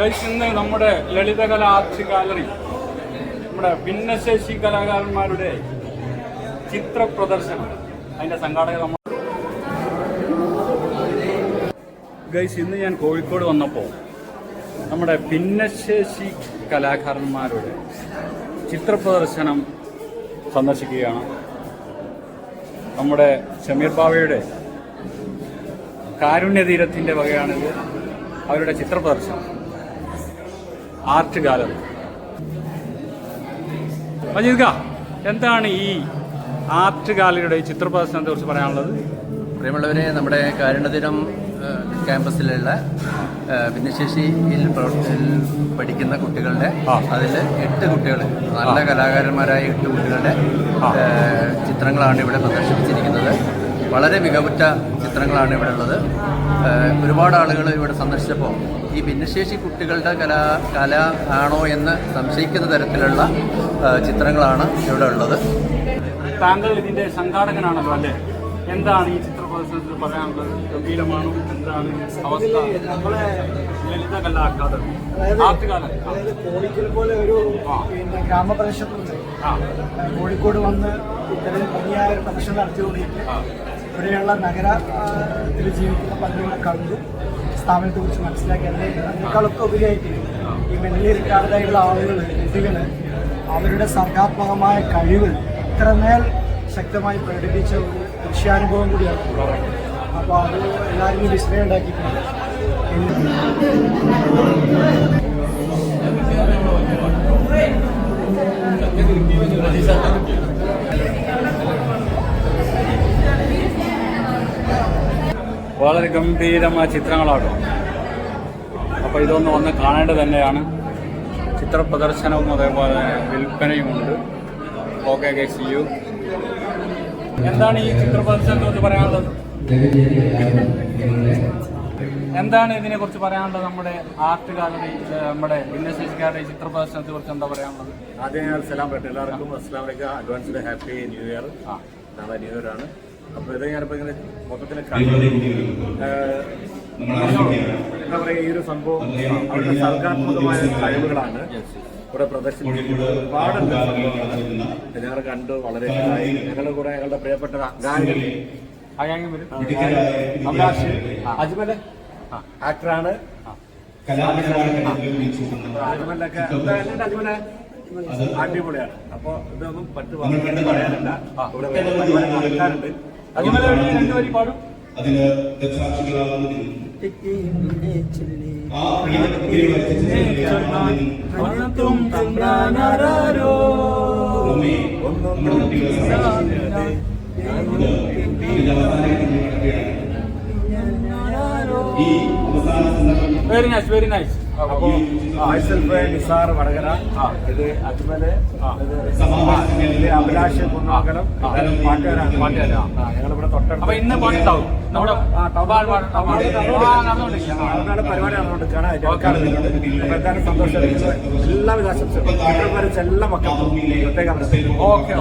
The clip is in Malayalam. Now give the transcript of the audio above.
ഗൈസ്, ഇന്ന് നമ്മുടെ ലളിതകല ആർട്ട് ഗാലറി നമ്മുടെ ഭിന്നശേഷി കലാകാരന്മാരുടെ ചിത്ര പ്രദർശനം അതിൻ്റെ സംഘാടകർ നമ്മൾ. ഗൈസ്, ഇന്ന് ഞാൻ കോഴിക്കോട് വന്നപ്പോൾ നമ്മുടെ ഭിന്നശേഷി കലാകാരന്മാരുടെ ചിത്ര പ്രദർശനം സന്ദർശിക്കുകയാണ്. നമ്മുടെ ഷമീർ ബാവയുടെ കാരുണ്യതീരത്തിൻ്റെ വകയാണിത്. അവരുടെ ചിത്ര പ്രദർശനം ആർട്ട് ഗാലറി. മജീദ്, എന്താണ് ഈ ആർട്ട് ഗാലറിയുടെ ഈ ചിത്ര പ്രദർശനത്തെ കുറിച്ച് പറയാനുള്ളത്? പ്രിയമുള്ളവരെ, നമ്മുടെ കാരുണ്യതീരം ക്യാമ്പസിലുള്ള ഭിന്നശേഷിയിൽ പഠിക്കുന്ന കുട്ടികളുടെ അതിൽ 8 കുട്ടികൾ, നല്ല കലാകാരന്മാരായ 8 കുട്ടികളുടെ ചിത്രങ്ങളാണ് ഇവിടെ പ്രദർശിപ്പിച്ചിരിക്കുന്നത്. വളരെ മികവുറ്റ ചിത്രങ്ങളാണ് ഇവിടെ ഉള്ളത്. ഒരുപാട് ആളുകൾ ഇവിടെ സന്ദർശിച്ചപ്പോൾ ഈ ഭിന്നശേഷി കുട്ടികളുടെ കല ആണോ എന്ന് സംശയിക്കുന്ന തരത്തിലുള്ള ചിത്രങ്ങളാണ് ഇവിടെ ഉള്ളത്. താങ്കൾ ഇതിൻ്റെ സംഘാടകനാണല്ലോ അല്ലേ? എന്താണ് ഈ ചിത്ര പ്രദർശനത്തിൽ പറയാനുള്ളത്? ഗംഭീരമാണോ? എന്താണ് അവസ്ഥ? നമ്മളെ ലളിത കലാ അക്കാദമി ആർട്ട് ഗാലറി, അതായത് കോഴിക്കൽ പോലെ ഒരു ഗ്രാമപ്രദേശത്തുണ്ട്. കോഴിക്കോട് വന്ന് ഇത്തരം ഭംഗിയായ പ്രദർശനം നടത്തിക്കൊണ്ടിരിക്കും. ഇവിടെയുള്ള നഗരത്തിൽ ജീവിക്കുന്ന പലരും കണ്ടു സ്ഥാപനത്തെ കുറിച്ച് മനസ്സിലാക്കി. അതിനേക്കാളൊക്കെ ഉപരിയായിട്ട് ഈ മെന്റലി റിട്ടാർഡായിട്ടുള്ള ആളുകൾ, കുട്ടികൾ അവരുടെ സർഗാത്മകമായ കഴിവ് ഇത്രമേൽ ശക്തമായി പ്രകടിപ്പിച്ച ഒരു ദൃശ്യാനുഭവം കൂടിയാണ്. അപ്പോൾ അത് എല്ലാവരും വിസ്മയം ഉണ്ടാക്കിയിട്ടുണ്ട്. വളരെ ഗംഭീരമായ ചിത്രങ്ങളാണ്. അപ്പോൾ ഇതൊന്ന് വന്ന് കാണേണ്ടത് തന്നെയാണ്. ചിത്ര പ്രദർശനവും അതേപോലെ വിൽപ്പനയുമുണ്ട്. Okay, C U. എന്താണ് ഈ ചിത്ര പ്രദർശനത്തെക്കുറിച്ച് പറയാനുള്ളത്? എന്താണ് ഇതിനെക്കുറിച്ച് പറയാനുള്ളത്? നമ്മുടെ ആർട്ട് ഗാലറി, നമ്മുടെ ഭിന്നശേഷിക്കാരുടെ ചിത്ര പ്രദർശനത്തെ കുറിച്ച് എന്താ പറയാനുള്ളത്? ആദ്യം ഞാൻ സലാം പറയട്ടെ. എല്ലാവർക്കും അസ്സലാമു അലൈക്കും, അഡ്വാൻസ്ഡ് ഹാപ്പി ന്യൂ ഇയർ. നാളെ ന്യൂ ഇയർ ആണ്. അപ്പോൾ ഇത് ഞാനിപ്പോൾ ഇങ്ങനെ മൊത്തത്തിൽ എന്താ പറയുക, ഈ ഒരു സംഭവം അവരുടെ സർഗാത്മകമായ കഴിവുകളാണ് ഇവിടെ പ്രദർശിപ്പിക്കുന്നത്. ഒരുപാടുണ്ട് സംഭവങ്ങൾ ഞങ്ങൾ കണ്ടു. വളരെ ഇഷ്ടമായി. ഞങ്ങളുടെ കൂടെ ഞങ്ങളുടെ പ്രിയപ്പെട്ട ഗായകൻ അഭിലാഷ് അജ്മൽ ആക്ടറാണ്. അജ്മലൊക്കെ അജ്മലെ അടിപൊളിയാണ്. അപ്പോൾ ഇതൊന്നും പറയാനില്ല. ഇവിടെ നടക്കാറുണ്ട്. അജ്മൽ രണ്ടുപേരും പാടും. അതിന് ദൃക്സാക്ഷികളാകുന്നതിനും വെരി നൈസ്, വെരി നൈസ്. അപ്പോൾ നിസാർ വടകര, ഇത് അജ്മല്, അഭിലാഷ് കുന്നമംഗലം പാട്ടുകാരാണ്. ഞങ്ങളിവിടെ തൊട്ടടുത്ത്. അപ്പൊ ഇന്ന് പാട്ടുണ്ടാവും നമ്മുടെ പരിപാടി നടന്നുകൊണ്ടിരിക്കുകയാണ്. എന്തായാലും സന്തോഷം. എല്ലാവിധ ആശംസകളും എല്ലാ മക്കളും പ്രത്യേകം. ഓക്കെ.